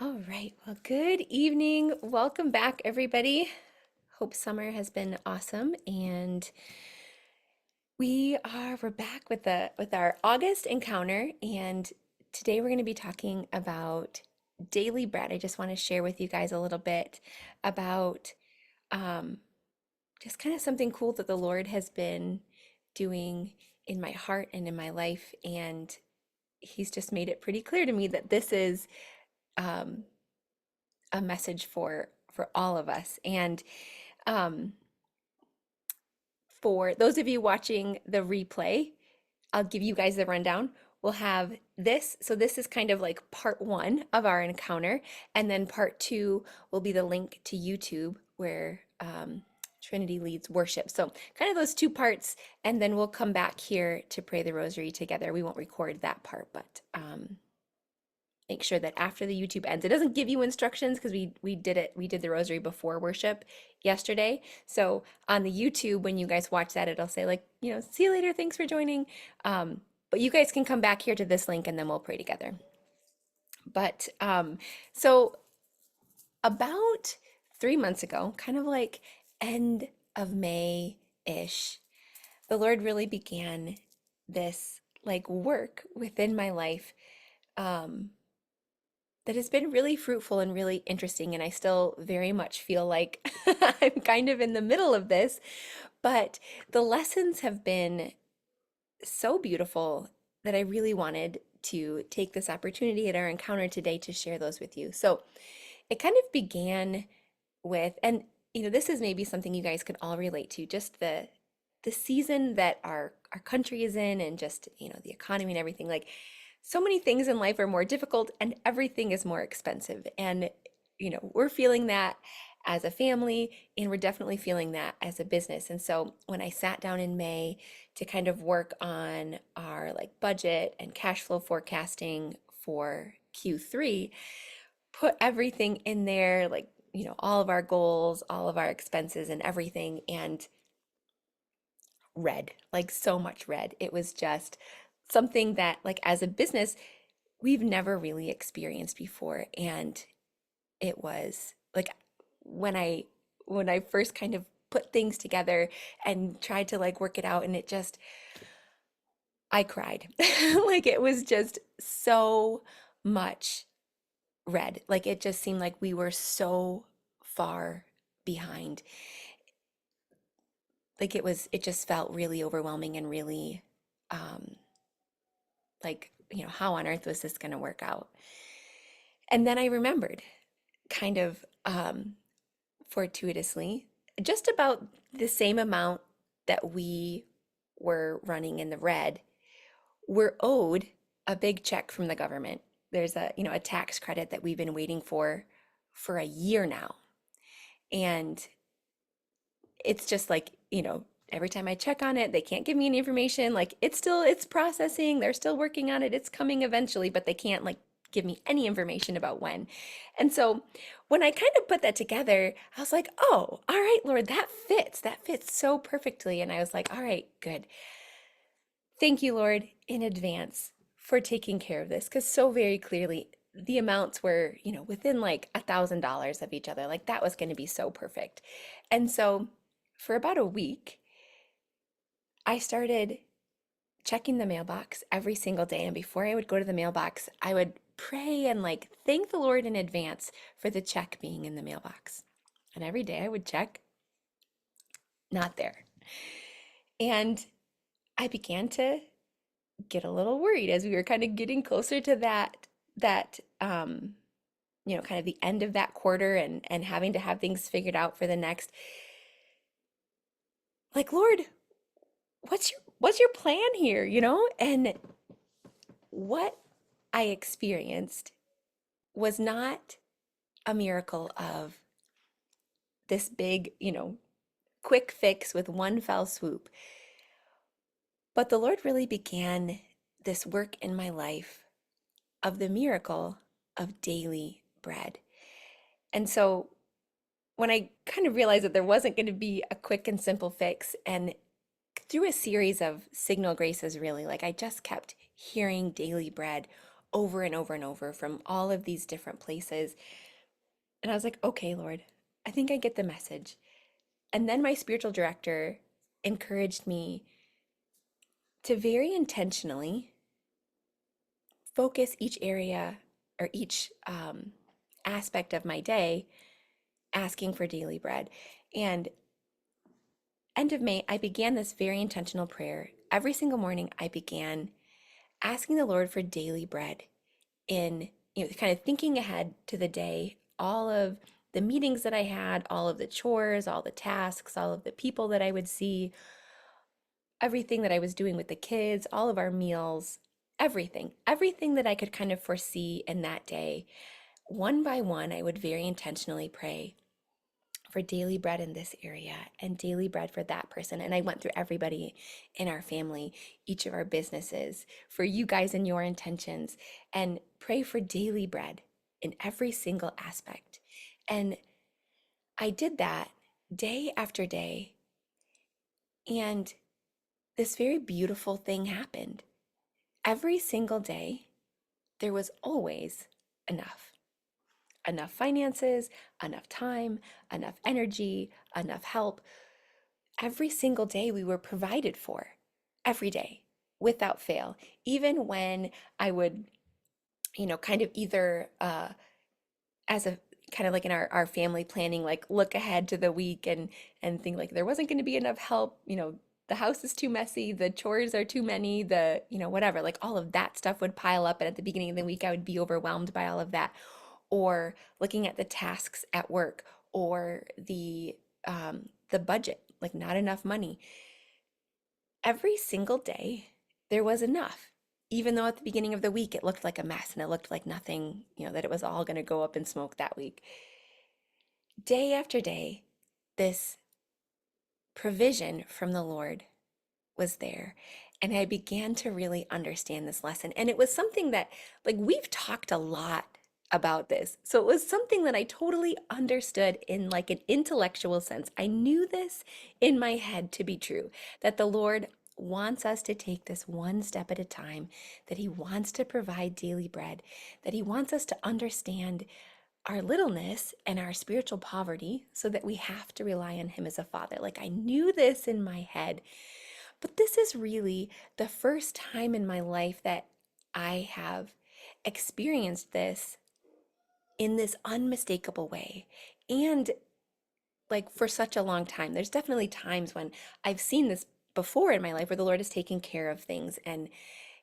All right. Well, good evening. Welcome back, everybody. Hope summer has been awesome, and we're back with our August encounter, and today we're going to be talking about daily bread. I just want to share with you guys a little bit about um, just kind of something cool that the Lord has been doing in my heart and in my life, and He's just made it pretty clear to me that this is um, a message for all of us. And um, for those of you watching the replay, I'll give you guys the rundown. We'll have this. So this is kind of like part one of our encounter, and then part two will be the link to YouTube where Trinity leads worship. So kind of those two parts, and then we'll come back here to pray the rosary together. We won't record that part, but make sure that after the YouTube ends, it doesn't give you instructions because we did the rosary before worship yesterday. So on the YouTube, when you guys watch that, it'll say like, see you later, thanks for joining. But you guys can come back here to this link and then we'll pray together. But so about 3 months ago, kind of like end of May-ish, the Lord really began this like work within my life. Um, that has been really fruitful and really interesting. And I still very much feel like I'm kind of in the middle of this, but the lessons have been so beautiful that I really wanted to take this opportunity at our encounter today to share those with you. So it kind of began with, and this is maybe something you guys could all relate to, just the season that our country is in and just, the economy and everything. Like so many things in life are more difficult and everything is more expensive. And, we're feeling that as a family and we're definitely feeling that as a business. And so when I sat down in May to kind of work on our like budget and cash flow forecasting for Q3, put everything in there, like, all of our goals, all of our expenses and everything, and red, like so much red. It was just something that, like, as a business, we've never really experienced before. And it was like when I first kind of put things together and tried to like work it out, and it just, I cried. Like it was just so much red. Like it just seemed like we were so far behind. Like it just felt really overwhelming and really um like, how on earth was this going to work out? And then I remembered kind of fortuitously just about the same amount that we were running in the red, we're owed a big check from the government. There's a tax credit that we've been waiting for a year now. And it's just like, every time I check on it, they can't give me any information. Like it's processing, they're still working on it, it's coming eventually, but they can't like give me any information about when. And so when I kind of put that together, I was like, oh, all right, Lord, that fits so perfectly. And I was like, all right, good. Thank you, Lord, in advance for taking care of this. Because so very clearly, the amounts were, within like $1,000 of each other. Like that was going to be so perfect. And so for about a week, I started checking the mailbox every single day. And before I would go to the mailbox, I would pray and like thank the Lord in advance for the check being in the mailbox. And every day I would check, not there. And I began to get a little worried as we were kind of getting closer to that kind of the end of that quarter and having to have things figured out for the next. Like, Lord, what's your plan here, And what I experienced was not a miracle of this big, quick fix with one fell swoop. But the Lord really began this work in my life of the miracle of daily bread. And so when I kind of realized that there wasn't going to be a quick and simple fix, and through a series of signal graces, really, like I just kept hearing daily bread over and over and over from all of these different places. And I was like, okay, Lord, I think I get the message. And then my spiritual director encouraged me to very intentionally focus each area or each aspect of my day asking for daily bread. And end of May, I began this very intentional prayer. Every single morning, I began asking the Lord for daily bread in, kind of thinking ahead to the day, all of the meetings that I had, all of the chores, all the tasks, all of the people that I would see, everything that I was doing with the kids, all of our meals, everything that I could kind of foresee in that day. One by one, I would very intentionally pray for daily bread in this area and daily bread for that person. And I went through everybody in our family, each of our businesses, for you guys and your intentions, and pray for daily bread in every single aspect. And I did that day after day. And this very beautiful thing happened. Every single day, there was always enough finances, enough time, enough energy, enough help. Every single day we were provided for, every day, without fail. Even when I would, kind of either as a kind of like in our family planning, like look ahead to the week and think like there wasn't going to be enough help, the house is too messy, the chores are too many, whatever, like all of that stuff would pile up. And at the beginning of the week, I would be overwhelmed by all of that. Or looking at the tasks at work or the budget, like not enough money. Every single day, there was enough. Even though at the beginning of the week it looked like a mess and it looked like nothing, that it was all going to go up in smoke that week. Day after day, this provision from the Lord was there. And I began to really understand this lesson. And it was something that, like, we've talked a lot about this. So it was something that I totally understood in like an intellectual sense. I knew this in my head to be true, that the Lord wants us to take this one step at a time, that He wants to provide daily bread, that He wants us to understand our littleness and our spiritual poverty so that we have to rely on Him as a father. Like I knew this in my head, but this is really the first time in my life that I have experienced this in this unmistakable way. And like for such a long time, there's definitely times when I've seen this before in my life where the Lord has taken care of things and,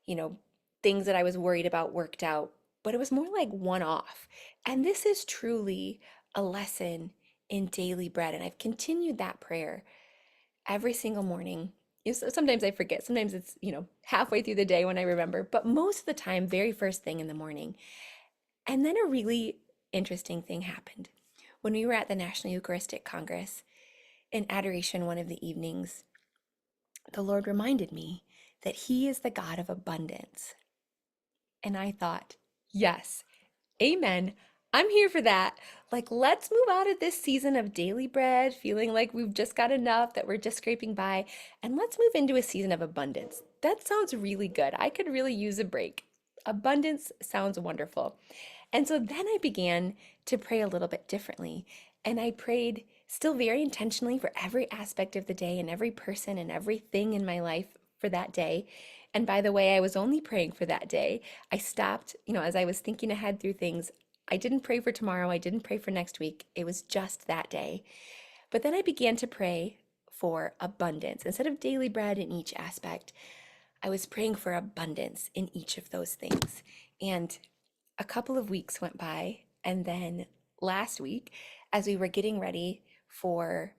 you know, things that I was worried about worked out, but it was more like one off. And this is truly a lesson in daily bread. And I've continued that prayer every single morning. Sometimes I forget. Sometimes it's, halfway through the day when I remember, but most of the time, very first thing in the morning. And then a really interesting thing happened. When we were at the National Eucharistic Congress in adoration one of the evenings, the Lord reminded me that He is the God of abundance. And I thought, yes, amen. I'm here for that. Like, let's move out of this season of daily bread, feeling like we've just got enough, that we're just scraping by, and let's move into a season of abundance. That sounds really good. I could really use a break. Abundance sounds wonderful. And so then I began to pray a little bit differently. And I prayed still very intentionally for every aspect of the day and every person and everything in my life for that day. And by the way, I was only praying for that day. I stopped, as I was thinking ahead through things, I didn't pray for tomorrow. I didn't pray for next week. It was just that day. But then I began to pray for abundance. Instead of daily bread in each aspect, I was praying for abundance in each of those things. And a couple of weeks went by, and then last week, as we were getting ready for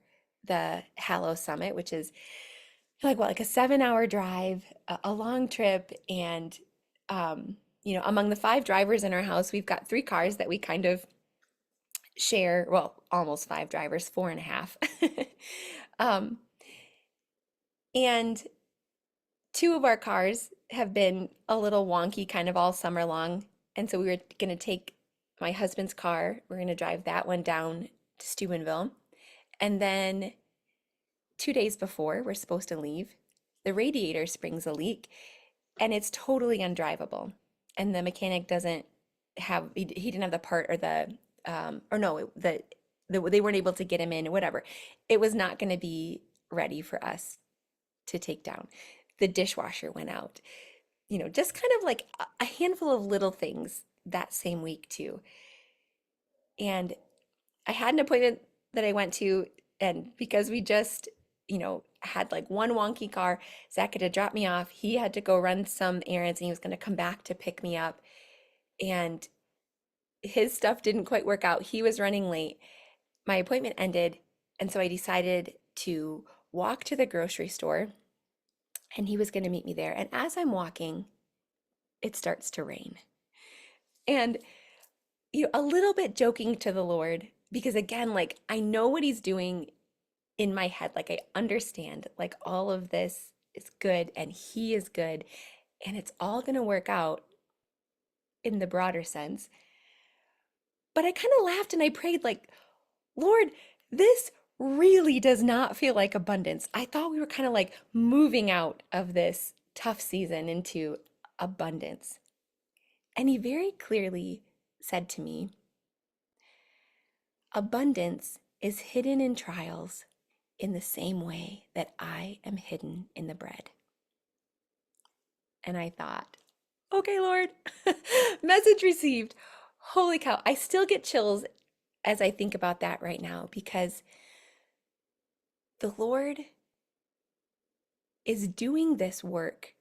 the Hallow Summit, which is like a 7-hour drive, a long trip, and among the 5 drivers in our house, we've got 3 cars that we kind of share. Well, almost 5 drivers, 4.5. um, and 2 of our cars have been a little wonky kind of all summer long. And so we were going to take my husband's car. We're going to drive that one down to Steubenville. And then 2 days before we're supposed to leave, the radiator springs a leak and it's totally undrivable. and the mechanic doesn't have he didn't have the part or the or no they weren't able to get him in or whatever. It was not going to be ready for us to take down. The dishwasher went out. Just kind of like a handful of little things that same week too. And I had an appointment that I went to, and because we just, had like one wonky car, Zach had to drop me off. He had to go run some errands and he was going to come back to pick me up. And his stuff didn't quite work out. He was running late. My appointment ended. And so I decided to walk to the grocery store and he was going to meet me there. And as I'm walking, it starts to rain. And a little bit joking to the Lord, because again, like I know what he's doing in my head. Like I understand, like all of this is good and he is good and it's all going to work out in the broader sense. But I kind of laughed and I prayed, like, Lord, this really does not feel like abundance. I thought we were kind of like moving out of this tough season into abundance. And he very clearly said to me, abundance is hidden in trials in the same way that I am hidden in the bread. And I thought, okay, Lord, message received. Holy cow. I still get chills as I think about that right now because the Lord is doing this work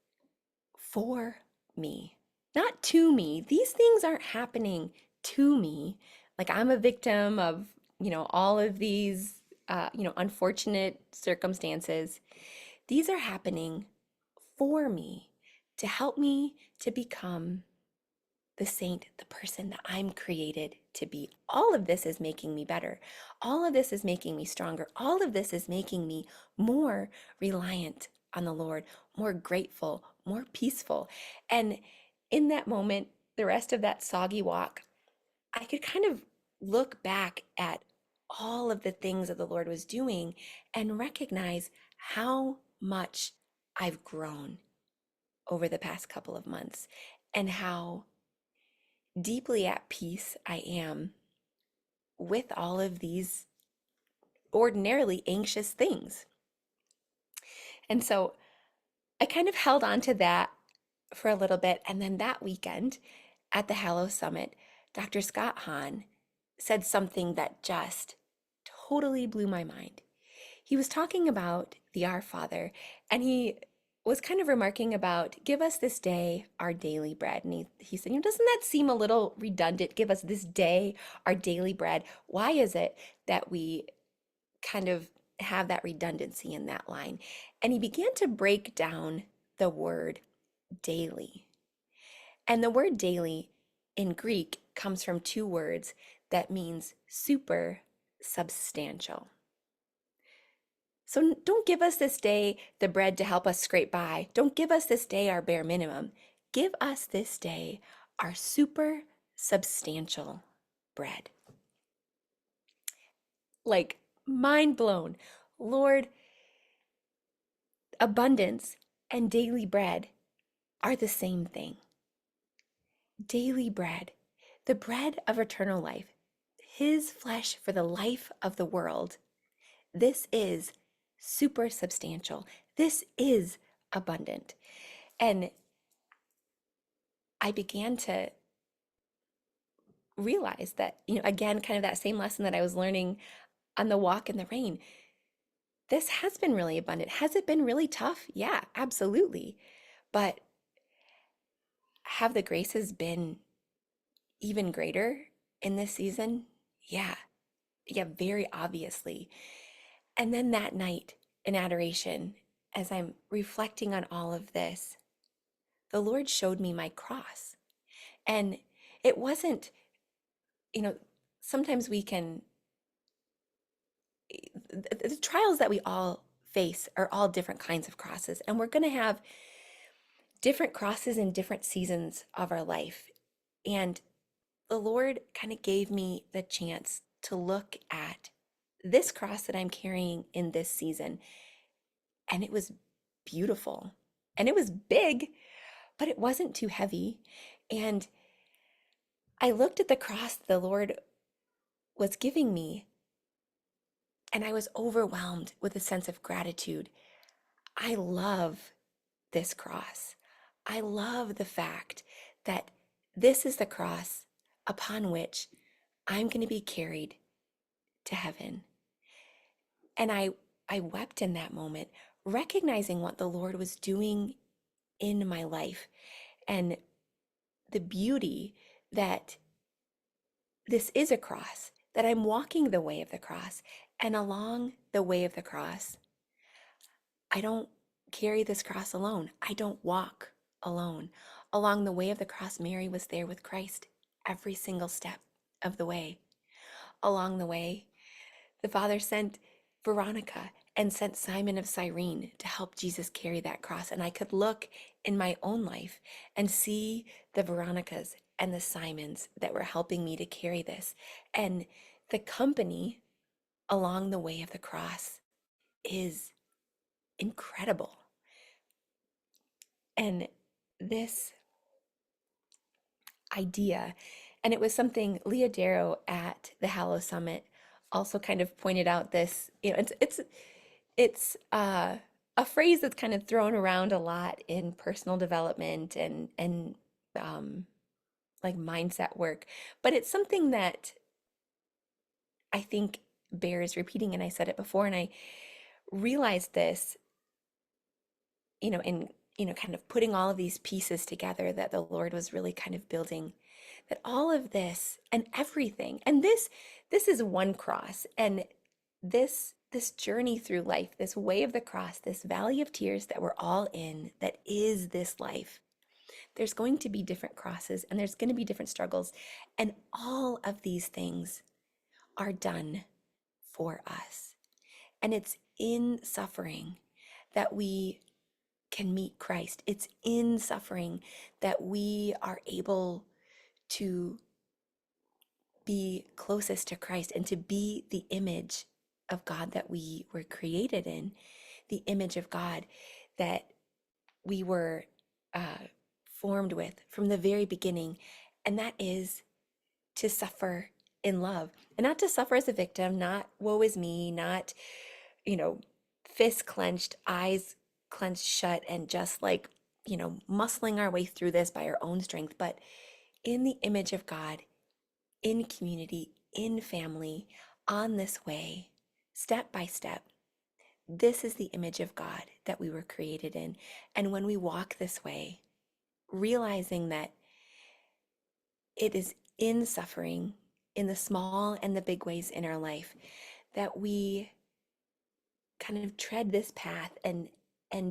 for me, not to me. These things aren't happening to me. Like I'm a victim of, all of these, unfortunate circumstances. These are happening for me to help me to become the saint, the person that I'm created to be. All of this is making me better. All of this is making me stronger. All of this is making me more reliant on the Lord, more grateful, more peaceful. And in that moment, the rest of that soggy walk, I could kind of look back at all of the things that the Lord was doing and recognize how much I've grown over the past couple of months and how deeply at peace I am with all of these ordinarily anxious things. And so I kind of held on to that for a little bit. And then that weekend at the Hallow Summit, Dr. Scott Hahn said something that just totally blew my mind. He was talking about the Our Father, and he was kind of remarking about, give us this day our daily bread. And he said, doesn't that seem a little redundant? Give us this day our daily bread. Why is it that we kind of have that redundancy in that line? And he began to break down the word daily. And the word daily in Greek comes from two words that means super substantial. So don't give us this day the bread to help us scrape by. Don't give us this day our bare minimum. Give us this day our super substantial bread. Like mind blown. Lord, abundance and daily bread are the same thing. Daily bread, the bread of eternal life, his flesh for the life of the world. This is super substantial. This is abundant. And I began to realize that, again, kind of that same lesson that I was learning on the walk in the rain. This has been really abundant. Has it been really tough? Yeah, absolutely. But have the graces been even greater in this season? Yeah. Yeah, very obviously. And then that night in adoration, as I'm reflecting on all of this, the Lord showed me my cross. And it wasn't, sometimes we can, the trials that we all face are all different kinds of crosses. And we're going to have different crosses in different seasons of our life. And the Lord kind of gave me the chance to look at this cross that I'm carrying in this season. And it was beautiful and it was big, but it wasn't too heavy. And I looked at the cross the Lord was giving me, and I was overwhelmed with a sense of gratitude. I love this cross. I love the fact that this is the cross upon which I'm going to be carried to heaven. And I wept in that moment, recognizing what the Lord was doing in my life and the beauty that this is a cross, that I'm walking the way of the cross. And along the way of the cross, I don't carry this cross alone. I don't walk alone. Along the way of the cross, Mary was there with Christ every single step of the way. Along the way, the Father sent Veronica and sent Simon of Cyrene to help Jesus carry that cross. And I could look in my own life and see the Veronicas and the Simons that were helping me to carry this. And the company along the way of the cross is incredible. And this idea, and it was something Leah Darrow at the Hallow Summit also kind of pointed out this, it's a phrase that's kind of thrown around a lot in personal development and um, like mindset work, but it's something that I think bears repeating. And I said it before, and I realized this, in kind of putting all of these pieces together that the Lord was really kind of building, that all of this and everything, and this is one cross, and this journey through life, this way of the cross, this valley of tears that we're all in, that is this life. There's going to be different crosses and there's going to be different struggles, and all of these things are done for us. And it's in suffering that we can meet Christ. It's in suffering that we are able to be closest to Christ and to be the image of God that we were created in, the image of God that we were uh, formed with from the very beginning. And that is to suffer in love, and not to suffer as a victim, not woe is me, not, you know, fists clenched, eyes clenched shut, and just like, muscling our way through this by our own strength, but in the image of God, in community, in family, on this way, step by step. This is the image of God that we were created in. And when we walk this way, realizing that it is in suffering, in the small and the big ways in our life, that we kind of tread this path and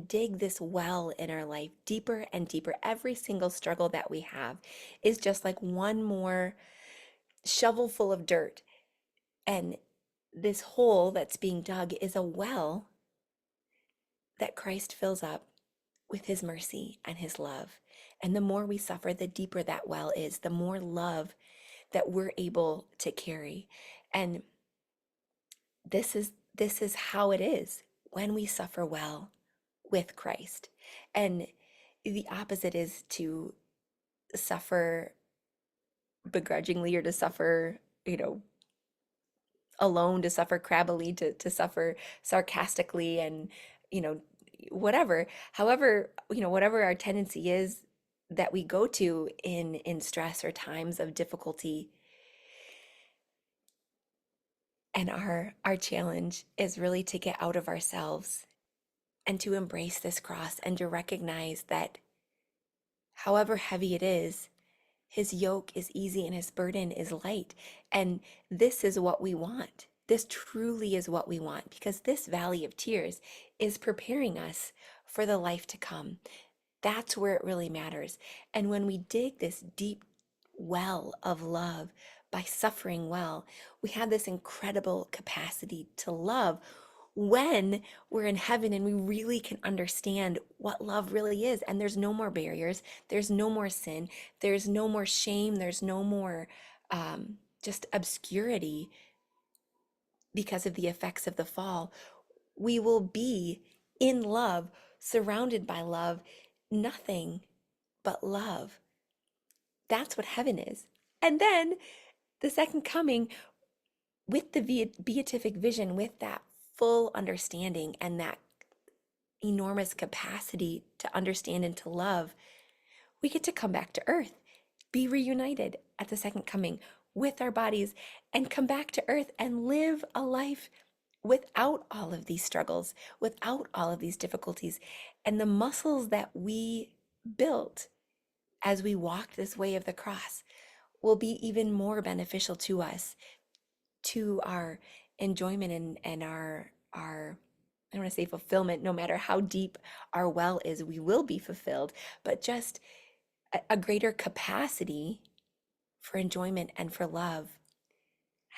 dig this well in our life deeper and deeper. Every single struggle that we have is just like one more shovel full of dirt. And this hole that's being dug is a well that Christ fills up with his mercy and his love. And the more we suffer, the deeper that well is, the more love that we're able to carry. And this is how it is when we suffer well with Christ. And the opposite is to suffer begrudgingly, or to suffer, alone, to suffer crabbily, to suffer sarcastically, and, you know, whatever. However, whatever our tendency is that we go to in stress or times of difficulty. And our challenge is really to get out of ourselves and to embrace this cross and to recognize that however heavy it is, his yoke is easy and his burden is light. And this is what we want. This truly is what we want, because this valley of tears is preparing us for the life to come. That's where it really matters. And when we dig this deep well of love by suffering well, we have this incredible capacity to love when we're in heaven and we really can understand what love really is. And there's no more barriers, there's no more sin, there's no more shame, there's no more just obscurity because of the effects of the fall. We will be in love, surrounded by love, nothing but love. That's what heaven is. And then the second coming with the beatific vision, with that full understanding and that enormous capacity to understand and to love, we get to come back to earth, be reunited at the second coming with our bodies, and come back to earth and live a life without all of these struggles, without all of these difficulties. And the muscles that we built as we walked this way of the cross will be even more beneficial to us, to our enjoyment and our I don't want to say fulfillment. No matter how deep our well is, we will be fulfilled, but just a greater capacity for enjoyment and for love,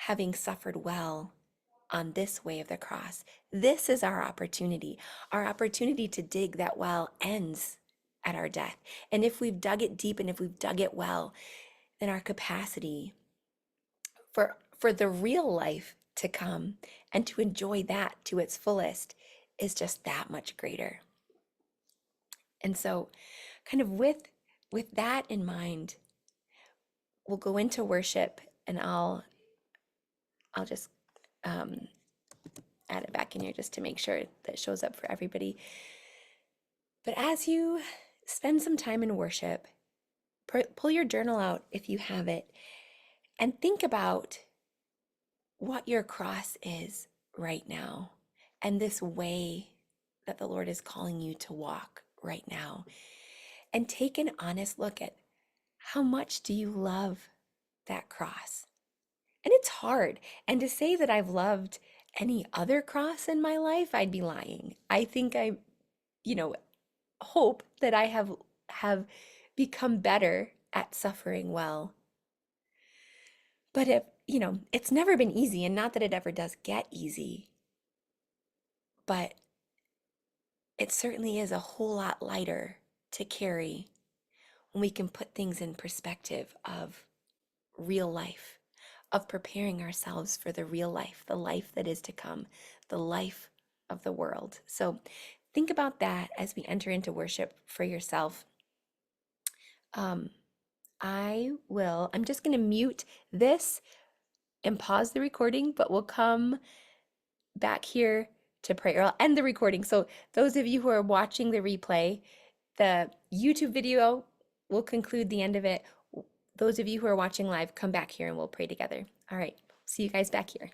having suffered well on this way of the cross. This is our opportunity. Our opportunity to dig that well ends at our death. And if we've dug it deep and if we've dug it well, then our capacity for the real life to come and to enjoy that to its fullest is just that much greater. And so kind of with that in mind, we'll go into worship, and I'll just add it back in here just to make sure that it shows up for everybody. But as you spend some time in worship, pull your journal out if you have it, and think about what your cross is right now, and this way that the Lord is calling you to walk right now. And take an honest look at how much do you love that cross? And it's hard. And to say that I've loved any other cross in my life, I'd be lying. I think I, hope that I have become better at suffering well. But it's never been easy, and not that it ever does get easy, but it certainly is a whole lot lighter to carry when we can put things in perspective of real life, of preparing ourselves for the real life, the life that is to come, the life of the world. So think about that as we enter into worship for yourself. I'm just going to mute this and pause the recording, but we'll come back here to pray, or I'll end the recording. So those of you who are watching the replay, the YouTube video will conclude the end of it. Those of you who are watching live, come back here and we'll pray together. All right, see you guys back here.